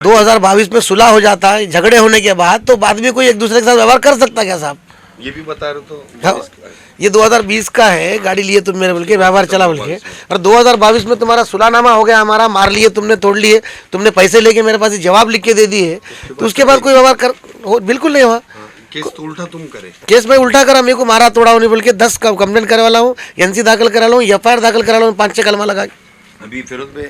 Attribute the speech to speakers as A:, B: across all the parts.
A: 2022 में सुलह हो जाता है झगड़े होने के बाद, तो बाद में कोई एक दूसरे के साथ व्यवहार कर सकता क्या साहब?
B: ये भी बता रहे तो
A: हाँ, ये 2020 का है, गाड़ी लिए तुम मेरे बोल के, व्यवहार चला बोल के, और 2022 में तुम्हारा सुलहनामा हो गया, हमारा मार लिए तुमने, तोड़ लिए, तुमने पैसे लेके मेरे पास जवाब लिख के दे दिए, तो उसके बाद कोई व्यवहार बिल्कुल नहीं हुआ।
B: केस तो उल्टा तुम करे।
A: केस में उल्टा करा, मेरे को मारा तोड़ा नहीं बोल के 10 कंप्लेंट करे वाला हूँ, एनसी दाखिल करा ला हूँ, FIR दाखिल करा ला हूँ, 5-6 कलमा लगा के।
B: अभी फिरोज भाई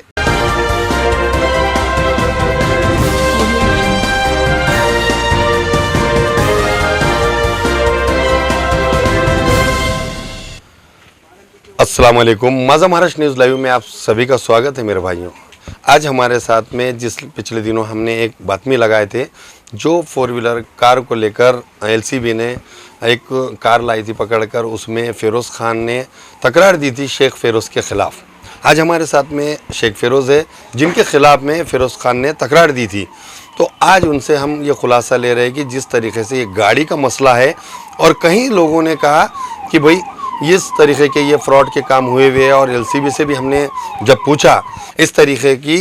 B: अस्सलाम वालेकुम, माझा महाराष्ट्र न्यूज़ लाइव में आप सभी का स्वागत है मेरे भाइयों। आज हमारे साथ में जिस पिछले दिनों हमने एक बातमी लगाए थे, जो 4 व्हीलर कार को लेकर LCB ने एक कार लाई थी पकड़कर, उसमें फ़िरोज़ खान ने तकरार दी थी शेख फ़िरोज़ के ख़िलाफ़। आज हमारे साथ में शेख फ़िरोज़ है, जिनके ख़िलाफ़ में फ़िरोज़ खान ने तकरार दी थी। तो आज उनसे हम ये खुलासा ले रहे हैं कि जिस तरीके से ये गाड़ी का मसला है, और कई लोगों ने कहा कि भाई इस तरीके के ये फ्रॉड के काम हुए हुए हैं, और LCB से भी हमने जब पूछा, इस तरीके की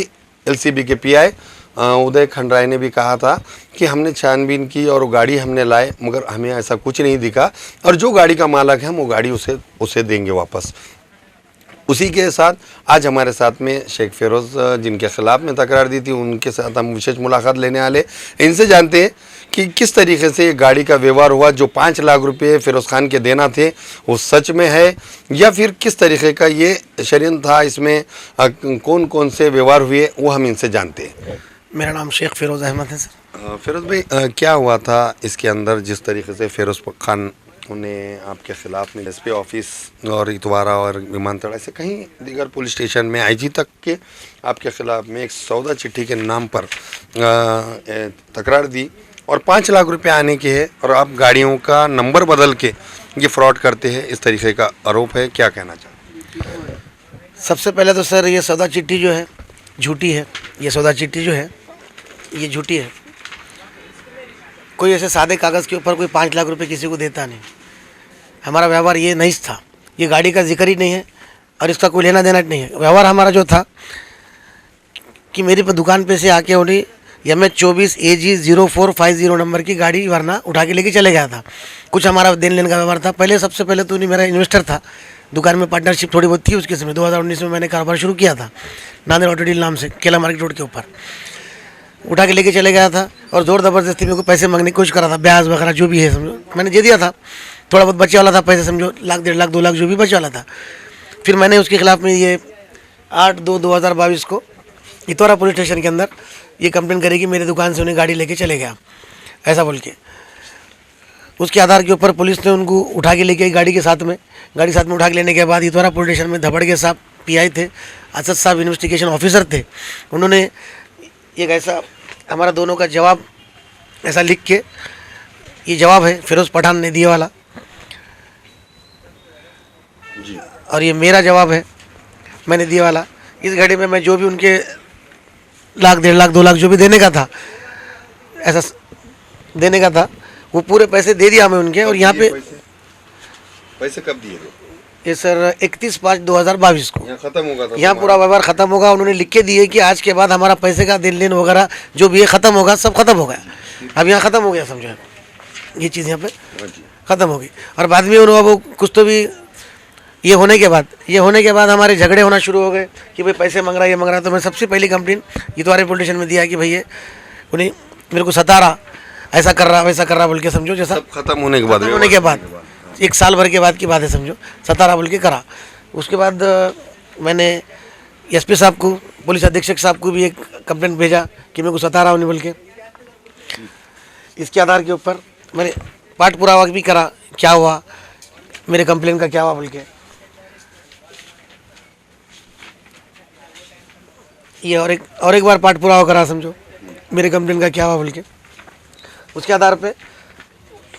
B: LCB के PI उदय खंडराय ने भी कहा था कि हमने छानबीन की और वो गाड़ी हमने लाए, मगर हमें ऐसा कुछ नहीं दिखा, और जो गाड़ी का मालिक है हम वो गाड़ी उसे देंगे वापस। उसी के साथ आज हमारे साथ में शेख फ़िरोज़, जिनके ख़िलाफ़ में तकरार दी थी, उनके साथ हम विशेष मुलाकात लेने वाले। इनसे जानते हैं कि किस तरीके से ये गाड़ी का व्यवहार हुआ, जो 5 लाख रुपए फ़िरोज़ खान के देना थे वो सच में है, या फिर किस तरीके का ये षड्यंत्र था, इसमें कौन कौन से व्यवहार हुए, वो हम इनसे जानते हैं।
A: मेरा नाम शेख फ़िरोज़ अहमद है सर।
B: फ़िरोज़ भाई, क्या हुआ था इसके अंदर, जिस तरीके से फ़िरोज़ खान उन्हें आपके ख़िलाफ़ में SP ऑफिस और इतवारा और विमानतल ऐसे कहीं दीगर पुलिस स्टेशन में IG तक के आपके ख़िलाफ़ में एक सौदा चिट्ठी के नाम पर तकरार दी, और 5 लाख रुपए आने के हैं, और आप गाड़ियों का नंबर बदल के ये फ्रॉड करते हैं, इस तरीके का आरोप है। क्या कहना चाहते हैं?
A: सबसे पहले तो सर, ये सौदा चिट्ठी जो है झूठी है। ये सौदा चिट्ठी जो है ये झूठी है। कोई ऐसे सादे कागज़ के ऊपर कोई 5 लाख रुपए किसी को देता नहीं। हमारा व्यवहार ये नहीं था, ये गाड़ी का जिक्र ही नहीं है, और इसका कोई लेना देना नहीं है। व्यवहार हमारा जो था कि मेरी दुकान पे से आके उन्हें MH24 AG 0450 नंबर की गाड़ी वरना उठा के लेके चले गया था। कुछ हमारा देन लेने का व्यवहार था। पहले सबसे पहले तो नहीं, मेरा इन्वेस्टर था, दुकान में पार्टनरशिप थोड़ी बहुत थी उसके समय। 2019 में मैंने कारोबार शुरू किया था नांदेड़ ऑटो डील नाम से, केला मार्केट रोड के ऊपर। उठा के लेके चले गया था, और ज़ोर ज़बरदस्ती मेरे को पैसे मांगने की कोशिश करा था, ब्याज वगैरह जो भी है समझो, मैंने दे दिया था। थोड़ा बहुत बचे वाला था पैसे, समझो 1 लाख 1.5 लाख 2 लाख जो भी बचे वाला था। फिर मैंने उसके खिलाफ़ में ये 8/2/2022 को इतवारा पुलिस स्टेशन के अंदर ये कंप्लेंट करी कि मेरी दुकान से उन्हें गाड़ी लेके चले गया, ऐसा बोल के। उसके आधार के ऊपर पुलिस ने उनको उठा के लेके गाड़ी साथ में उठा के लेने के बाद इतवारा पुलिस स्टेशन में धबड़ के साहब PI थे, असद साहब इन्वेस्टिगेशन ऑफिसर थे, उन्होंने एक ऐसा हमारा दोनों का जवाब ऐसा लिख के, ये जवाब है फ़िरोज़ पठान ने दिए वाला
B: जी, और
A: ये मेरा जवाब है मैंने दिए वाला। इस घड़ी में मैं जो भी उनके 1 लाख 1.5 लाख 2 लाख जो भी देने का था, ऐसा देने का था, वो पूरे पैसे दे दिया हमें उनके। और यहाँ पे
B: पैसे कब दिए थे?
A: ये सर 31/5/2022 को
B: खत्म होगा था,
A: यहाँ पूरा व्यवहार ख़त्म होगा। उन्होंने लिख के दिए कि आज के बाद हमारा पैसे का देन लेन वगैरह जो भी है ख़त्म होगा, सब ख़त्म हो गया। अब यहाँ ख़त्म हो गया, समझो ये चीज़ यहाँ पे ख़त्म हो गई। और बाद में उन्होंने वो कुछ तो भी ये होने के बाद हमारे झगड़े होना शुरू हो गए कि भाई पैसे मांग रहा है, ये मांग रहा है। तो मैं सबसे पहली कंप्लेंट इतवारे पुलिस स्टेशन में दिया कि भैया उन्हें मेरे को सता रहा, ऐसा कर रहा वैसा कर रहा बोल के, समझो जैसा
B: खत्म होने के बाद
A: 1 साल भर के बाद की बात है, समझो 17 बोल के करा। उसके बाद मैंने SP साहब को, पुलिस अधीक्षक साहब को भी एक कंप्लेंट भेजा कि मेरे को सता रहा उन्हें बोल के। इसके आधार के ऊपर मैंने पाठ पुरावा भी करा, क्या हुआ मेरे कंप्लेन का, क्या हुआ बोल के। ये और एक बार पाठ पुरावा करा, समझो मेरे कंप्लेन का क्या हुआ बोल के। उसके आधार पे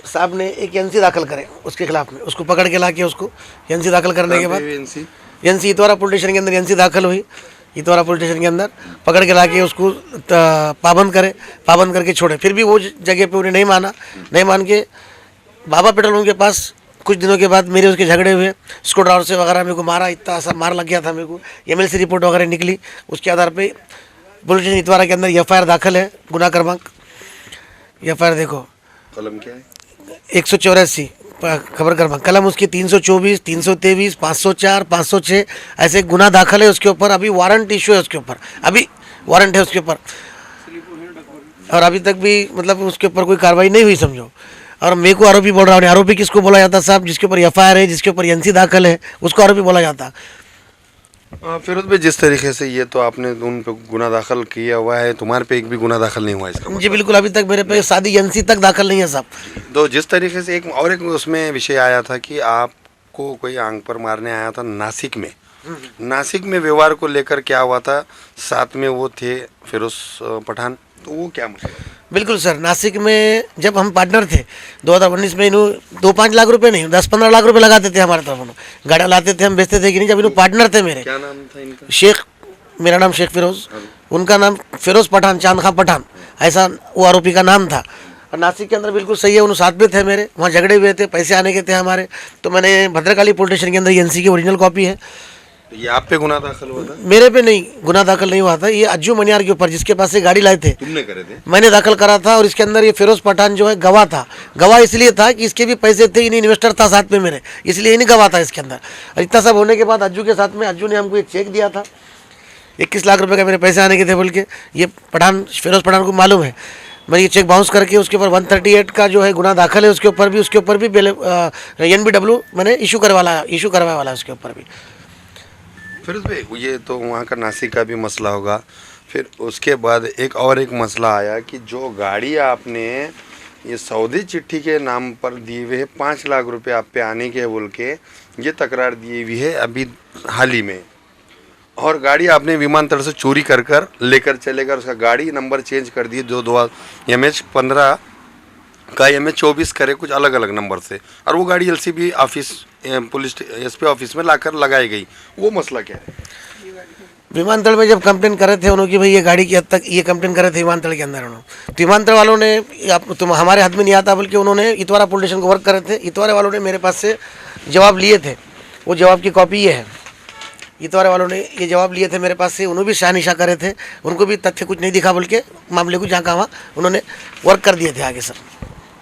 A: साहब ने एक NC दाखिल करे उसके खिलाफ में, उसको पकड़ के ला के उसको NC दाखिल करने के बाद NC इतवारा पुलिस स्टेशन के अंदर NC दाखिल हुई। इतवारा पुलिस स्टेशन के अंदर पकड़ के ला के उसको पाबंद करके छोड़े। फिर भी वो जगह पे उन्हें नहीं मान के बाबा पेट्रोल पंप के पास कुछ दिनों के बाद मेरे उसके झगड़े हुए, स्क्रू ड्राइवर से वगैरह मेरे को मारा, इतना सा मार लग गया था मेरे को। MLC रिपोर्ट वगैरह निकली, उसके आधार पे पुलिस स्टेशन इतवारा के अंदर FIR दाखिल है। गुना क्रमांक FIR देखो
B: कलम क्या है?
A: 184 खबर क्रमांक, कलम उसकी 324, 323, 504, 506 ऐसे गुना दाखिल है उसके ऊपर। अभी वारंट इशू है उसके ऊपर, अभी वारंट है उसके ऊपर, और अभी तक भी मतलब उसके ऊपर कोई कार्रवाई नहीं हुई समझो। और मेरे को आरोपी बोल रहा हूँ। आरोपी किसको बोला जाता साहब? जिसके ऊपर FIR है, जिसके ऊपर NC दाखिल है, उसको आरोपी बोला जाता।
B: फिरोज भाई, जिस तरीके से ये तो आपने उन पे गुना दाखिल किया हुआ है, तुम्हारे पे एक भी गुना दाखिल नहीं हुआ इसका
A: जी बिल्कुल, अभी तक मेरे पे शादी NC तक दाखिल नहीं है साहब।
B: तो जिस तरीके से एक उसमें विषय आया था कि आपको कोई आंख पर मारने आया था नासिक में। नासिक में व्यवहार को लेकर क्या हुआ था? साथ में वो थे फिरोज पठान, तो वो क्या मसला?
A: बिल्कुल सर, नासिक में जब हम पार्टनर थे 2019 में, इन्हों 2-5 लाख रुपए नहीं 10-15 लाख रुपए लगाते थे हमारे तरफ। गाड़ियाँ लाते थे, हम बेचते थे कि नहीं। जब इन्हों पार्टनर थे मेरे,
B: क्या नाम था इनका?
A: शेख, मेरा नाम शेख फिरोज, उनका नाम फिरोज पठान, चांद खां पठान, ऐसा वो आरोपी का नाम था। और नासिक के अंदर बिल्कुल सही है, उन्होंने साथ में थे मेरे, वहाँ झगड़े हुए थे, पैसे आने के थे हमारे। तो मैंने भद्रकाली पुलिस स्टेशन के अंदर NC की ओरिजिनल कॉपी है।
B: ये आप पे गुना दाखिल हुआ था?
A: मेरे पे नहीं गुना दाखिल नहीं हुआ था, ये अज्जू मनियार के ऊपर, जिसके पास से गाड़ी लाए थे,
B: तुमने करे थे?
A: मैंने दाखिल करा था। और इसके अंदर ये फिरोज पठान जो है गवाह था। गवाह इसलिए था कि इसके भी पैसे थे, इन इन्वेस्टर था साथ में मेरे, इसलिए नहीं गवाह था इसके अंदर। और इतना सब होने के बाद अज्जू के साथ में, अज्जू ने हमको एक चेक दिया था 21 लाख रुपए का, मेरे पैसे आने के थे बोल के। ये पठान, फिरोज पठान को मालूम है। मैंने ये चेक बाउंस करके उसके ऊपर 138 का जो है गुना दाखिल है, उसके ऊपर भी NBW मैंने इशू करवाया वाला उसके ऊपर भी।
B: फिरोज भाई, ये तो वहाँ का नासिक का भी मसला होगा। फिर उसके बाद एक मसला आया कि जो गाड़ी आपने ये सौदे चिट्ठी के नाम पर दिए हुए है, 5 लाख रुपए आप पे आने के बोल के ये तकरार दी हुई है अभी हाल ही में। और गाड़ी आपने विमानतल से चोरी कर लेकर चले गए, उसका गाड़ी नंबर चेंज कर दिए, जो MH15 का MH24 करे कुछ अलग अलग नंबर से, और वो गाड़ी LCB office police SP office में लाकर लगाई गई। वो मसला क्या है?
A: विमानतल में जब कंप्लेन कर रहे थे उन्होंने कि भाई ये गाड़ी की हद तक ये कंप्लेन कर रहे थे विमानतल के अंदर उन्होंने, तो विमानतल वालों ने तुम हमारे हाथ में नहीं आता, बल्कि उन्होंने इतवारा पुलिस स्टेशन को वर्क कर रहे थे। इतवारे वालों ने मेरे पास से जवाब लिए थे, वो जवाब की कॉपी ये है। इतवारे वालों ने ये जवाब लिए थे मेरे पास से, उन्होंने भी शानिशा करे थे, उनको भी तथ्य कुछ नहीं दिखा, बल्कि मामले को जहाँ का वहाँ उन्होंने वर्क कर दिए थे आगे। सर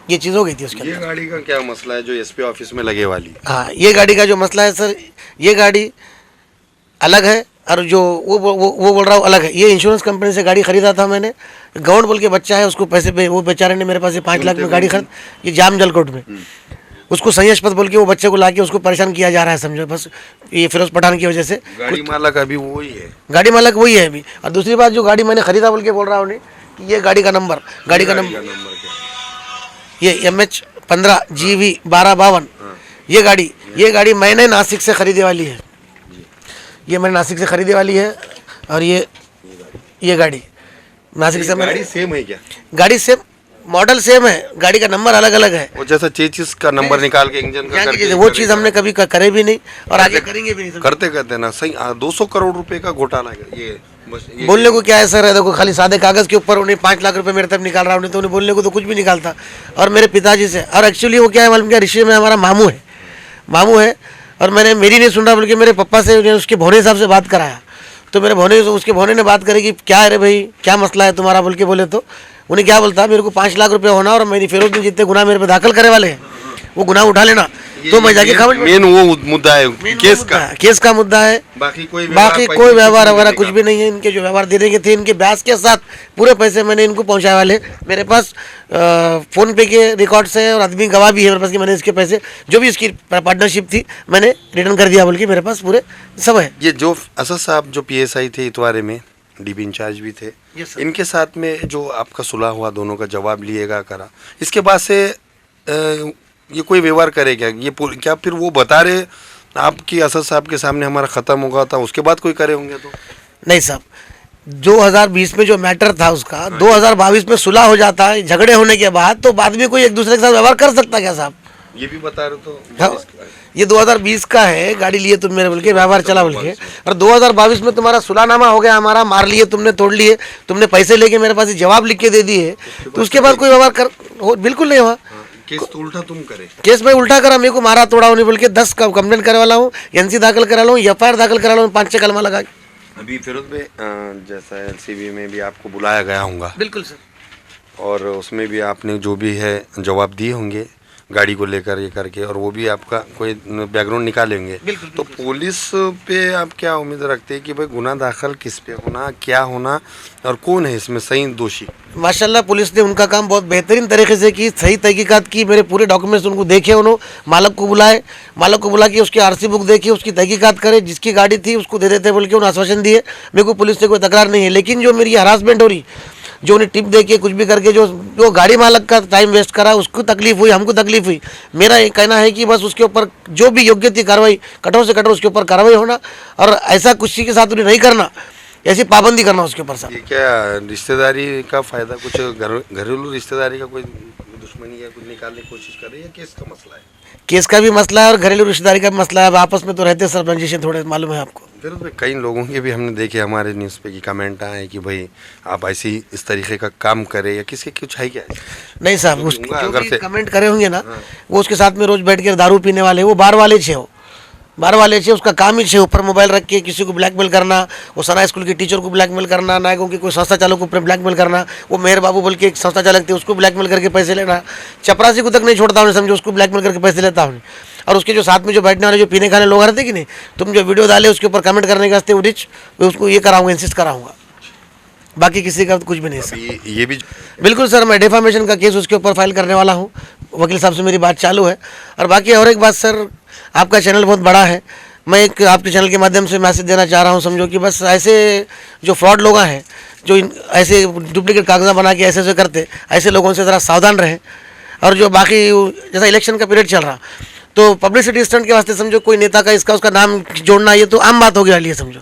A: ये चीज़ हो गई थी उसके अंदर।
B: ये गाड़ी का क्या मसला है जो SP ऑफिस में लगे वाली?
A: हाँ, ये गाड़ी का जो मसला है सर, ये गाड़ी अलग है, और जो वो बोल रहा हूँ अलग है। ये इंश्योरेंस कंपनी से गाड़ी खरीदा था मैंने, गौंड बोल के बच्चा है, उसको पैसे पे वो बेचारे ने मेरे पास से 5 लाख में गाड़ी खरीद, ये जाम जलकोट में, उसको संयशपत बोल के वो बच्चे को लाके उसको परेशान किया जा रहा है समझो, बस ये फिरोज पठान की वजह से।
B: गाड़ी मालक अभी वही है? गाड़ी
A: मालक वही है अभी। और दूसरी बात, जो गाड़ी मैंने खरीदा बोल के बोल रहा हूँ नहीं, कि ये गाड़ी का नंबर ये MH15 GV 1252, ये गाड़ी मैंने नासिक से खरीदे वाली है। ये मैंने नासिक से खरीदे वाली है। और ये गाड़ी नासिक से
B: गाड़ी सेम है क्या?
A: गाड़ी सेम, मॉडल सेम है, गाड़ी का नंबर अलग अलग है।
B: वो जैसा चीज का नंबर निकाल के इंजन का करके,
A: वो चीज़ हमने कभी करे भी नहीं और आगे करेंगे भी नहीं।
B: करते ना सही 200 करोड़ रुपए का घोटाला है ये।
A: बोलने को क्या है सर, देखो खाली सादे कागज़ के ऊपर उन्हें 5 लाख रुपए मेरे तरफ निकाल रहा हूँ, तो उन्हें बोलने को तो कुछ भी निकालता। और मेरे पिताजी से, और एक्चुअली वो क्या है मालूम क्या, रिश्ते में हमारा मामू है। और मैंने मेरी नहीं सुन रहा, बल्कि मेरे पापा से उसके भोने साहब से बात कराया, तो मेरे उसके भोने ने बात करी कि क्या है रे भाई, क्या मसला है तुम्हारा बोल के बोले, तो उन्हें क्या बोलता, मेरे को 5 लाख रुपए होना और मेरी फिरोज ने जितने गुनाह मेरे पे दाखिल करे वाले हैं वो गुनाह उठा लेना, तो मैं जाके खामोश।
B: मेन वो मुद्दा है
A: केस का मुद्दा है। बाकी कोई व्यवहार वगैरह कुछ भी नहीं है। इनके जो व्यवहार देने के थे, इनके ब्याज के साथ पूरे पैसे मैंने इनको पहुंचाए वाले। मेरे पास फ़ोन पे के रिकॉर्ड्स है और आदमी गवाह भी है मेरे पास कि मैंने इसके पैसे, जो भी इसकी पार्टनरशिप थी, मैंने रिटर्न कर दिया, बल्कि मेरे पास पूरे सब है।
B: ये जो असद साहब जो PSI थे इतवारे में, DB इंचार्ज भी थे, इनके साथ में जो आपका सुलह हुआ, दोनों का जवाब लिएगा करा, इसके बाद से ये कोई व्यवहार करे क्या? ये क्या फिर वो बता रहे आपकी असद साहब के सामने हमारा ख़त्म होगा था, उसके बाद कोई करे होंगे? तो नहीं
A: साहब, 2020 में जो मैटर था उसका 2022 में सुलह हो जाता है झगड़े होने के बाद, तो बाद में कोई एक दूसरे के साथ व्यवहार कर सकता क्या साहब?
B: ये भी बता रहे तो
A: हाँ, ये 2020 का है, गाड़ी लिए तुम मेरे बोल के, व्यवहार चला बोल के, और 2022 में तुम्हारा सुलहनामा हो गया, हमारा मार लिए तुमने, तोड़ लिए तुमने, पैसे लेके मेरे पास जवाब लिख के दे दिए, तो उसके बाद कोई व्यवहार बिल्कुल नहीं हुआ।
B: केस तो उल्टा तुम करे?
A: केस में उल्टा करा, मेरे को मारा तोड़ा नहीं बोल के 10 कंप्लेंट करे वाला हूँ, NC दाखिल करा लो, FIR दाखिल करा लो, 5-6 कलमा लगा के।
B: अभी फिरोज भाई जैसा एलसीबी में भी आपको बुलाया गया होगा
A: बिल्कुल सर।
B: और उसमें भी आपने जो भी है जवाब दिए होंगे गाड़ी को लेकर ये करके, और वो भी आपका कोई बैकग्राउंड निकालेंगे।
A: बिल्कुल,
B: तो पुलिस पे आप क्या उम्मीद रखते हैं कि भाई गुनाह दाखिल किस पे होना, क्या होना और कौन है इसमें सही दोषी?
A: माशाल्लाह पुलिस ने उनका काम बहुत बेहतरीन तरीके से की, सही तहकीकात की। मेरे पूरे डॉक्यूमेंट्स उनको देखे, उन्होंने मालक को बुला के उसकी आरसी बुक देखी, उसकी तहकीकात करे, जिसकी गाड़ी थी उसको दे देते बोल के उन्हें आश्वासन दिए। मेरे को पुलिस से कोई तकरार नहीं है, लेकिन जो मेरी हरासमेंट हो रही, जो उन्हें टिप दे के कुछ भी करके जो गाड़ी मालक का टाइम वेस्ट करा, उसको तकलीफ हुई, हमको तकलीफ हुई। मेरा ये कहना है कि बस उसके ऊपर जो भी योग्य थी कार्रवाई, कठोर से कठोर उसके ऊपर कार्रवाई होना, और ऐसा किसी के साथ उन्हें नहीं करना, ऐसी पाबंदी करना उसके ऊपर साहब।
B: ये क्या रिश्तेदारी का फायदा, कुछ घरेलू रिश्तेदारी का कोई दुश्मनी या कुछ निकालने की कोशिश कर रही है, केस का मसला है?
A: केस का भी मसला है और घरेलू रिश्तेदारी का भी मसला है। अब आपस में तो रहते सर रंजिशें, थोड़े मालूम है आपको।
B: फिर उसमें कई लोगों के भी हमने देखे हमारे न्यूज़ पे कि कमेंट आए कि भाई आप ऐसी इस तरीके का काम करें, या किसके कुछ है क्या?
A: नहीं साहब, उसके
B: दूंगा
A: जो
B: अगर
A: भी
B: से-
A: कमेंट करे होंगे ना, वो उसके साथ में रोज बैठ कर दारू पीने वाले, वो बार वाले छे, हो बार वाले छे, उसका काम ही छे ऊपर मोबाइल रख के किसी को ब्लैकमेल करना, वो सना स्कूल के टीचर को ब्लैकमेल करना, नायकों की कोई संस्था चालक को ब्लैकमेल करना, वो मेहर बाबू बोल के एक संस्था चालक थे उसको ब्लैकमेल करके पैसे लेना, चपरासी को तक नहीं छोड़ता हूँ, समझो उसको ब्लैकमेल करके पैसे लेता हूँ। और उसके जो साथ में जो बैठने वाले जो पीने खाने लोग रहते कि नहीं, तुम जो वीडियो डाले उसके ऊपर कमेंट करने के वास्ते वो रिच, उसको ये कराऊंगा, इंसिस्ट कराऊंगा, बाकी किसी का कुछ भी नहीं सर।
B: ये भी
A: बिल्कुल सर, मैं डिफामेशन का केस उसके ऊपर फाइल करने वाला हूँ, वकील साहब से मेरी बात चालू है। और बाकी और एक बात सर, आपका चैनल बहुत बड़ा है, मैं एक आपके चैनल के माध्यम से मैसेज देना चाह रहा हूँ, समझो कि बस ऐसे जो फ्रॉड लोग हैं, जो ऐसे डुप्लीकेट कागज़ा बना के ऐसे करते, ऐसे लोगों से ज़रा सावधान रहें। और जो बाकी जैसा इलेक्शन का पीरियड चल रहा, तो पब्लिसिटी स्टंट के वास्ते समझो कोई नेता का इसका उसका नाम जोड़ना, ये तो आम बात हो गई वाली है, समझो,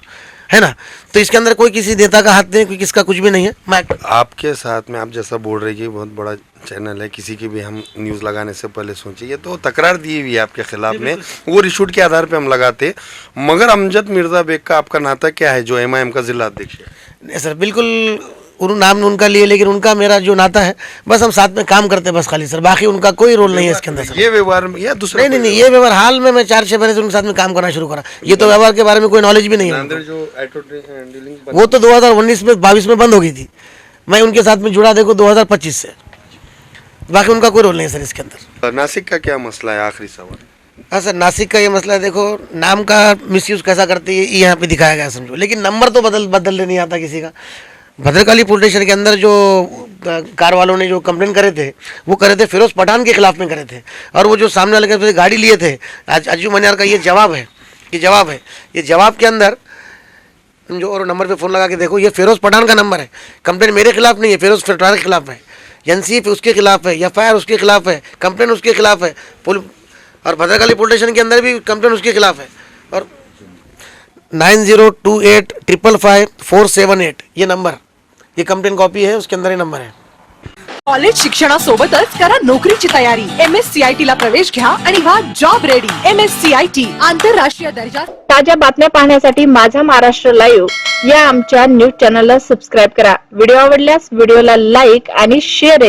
A: है ना। तो इसके अंदर कोई किसी नेता का हाथ नहीं, कोई किसका कुछ भी नहीं है। मैं
B: आपके साथ में आप जैसा बोल रहे हैं बहुत बड़ा चैनल है, किसी की भी हम न्यूज़ लगाने से पहले सोचिए, ये तो तकरार दी हुई है आपके खिलाफ में, वो रिशूट के आधार पे हम लगाते। मगर अमजद मिर्ज़ा बेग का आपका नाता क्या है, जो एमआईएम का जिला अध्यक्ष है?
A: नहीं सर, बिल्कुल उन नाम उनका लिए, लेकिन उनका मेरा जो नाता है, बस हम साथ में काम करते हैं बस खाली सर, बाकी उनका कोई रोल नहीं है इसके अंदर सर।
B: ये व्यवहार में या दूसरा?
A: नहीं, ये व्यवहार हाल में मैं 4-6 महीने से उनके साथ में काम करना शुरू करा, ये तो व्यवहार के बारे में कोई नॉलेज भी नहीं है।
B: अंदर जो ऑटो डीलिंग
A: वो तो 2019 में 22 में बंद हो गई थी, मैं उनके साथ में जुड़ा देखो 2025 से, बाकी उनका कोई रोल नहीं है सर इसके अंदर।
B: नासिक का क्या मसला है, आखिरी सवाल?
A: हाँ सर, नासिक का ये मसला है, देखो नाम का मिसयूज़ कैसा करते हैं ये यहाँ पे दिखाया गया समझो, लेकिन नंबर तो बदलने नहीं आता किसी का। भद्रकाली पुलिस स्टेशन के अंदर जो कार वालों ने जो कंप्लेन करे थे, वो करे थे फिरोज पठान के खिलाफ में करे थे, और वो जो सामने वाले के गाड़ी लिए थे, आज अज्जू मनियार का ये जवाब है, ये जवाब के अंदर जो और नंबर पे फ़ोन लगा के देखो, ये फिरोज पठान का नंबर है, कंप्लेन मेरे खिलाफ नहीं है, फिरोज पठान के खिलाफ है, एनसीएफ उसके खिलाफ है, FIR उसके खिलाफ है, कंप्लेन उसके खिलाफ है, और भद्रकाली पुलिस स्टेशन के अंदर भी कंप्लेन उसके खिलाफ है। और 9028555478 ये नंबर, ये कंप्लेन कॉपी है, उसके अंदर ये नंबर है।
C: कॉलेज शिक्षणासोबतच करा नोकरीची तयारी। MSCIT ला प्रवेश घ्या आणि व्हा जॉब रेडी। MSCIT आंतरराष्ट्रीय दर्जा।
D: ताज्या बातम्या पाहण्यासाठी माझा महाराष्ट्र लाईव्ह या आमच्या न्यूज चॅनलला सबस्क्राईब करा। व्हिडिओ आवडल्यास व्हिडिओला लाईक आणि शेअर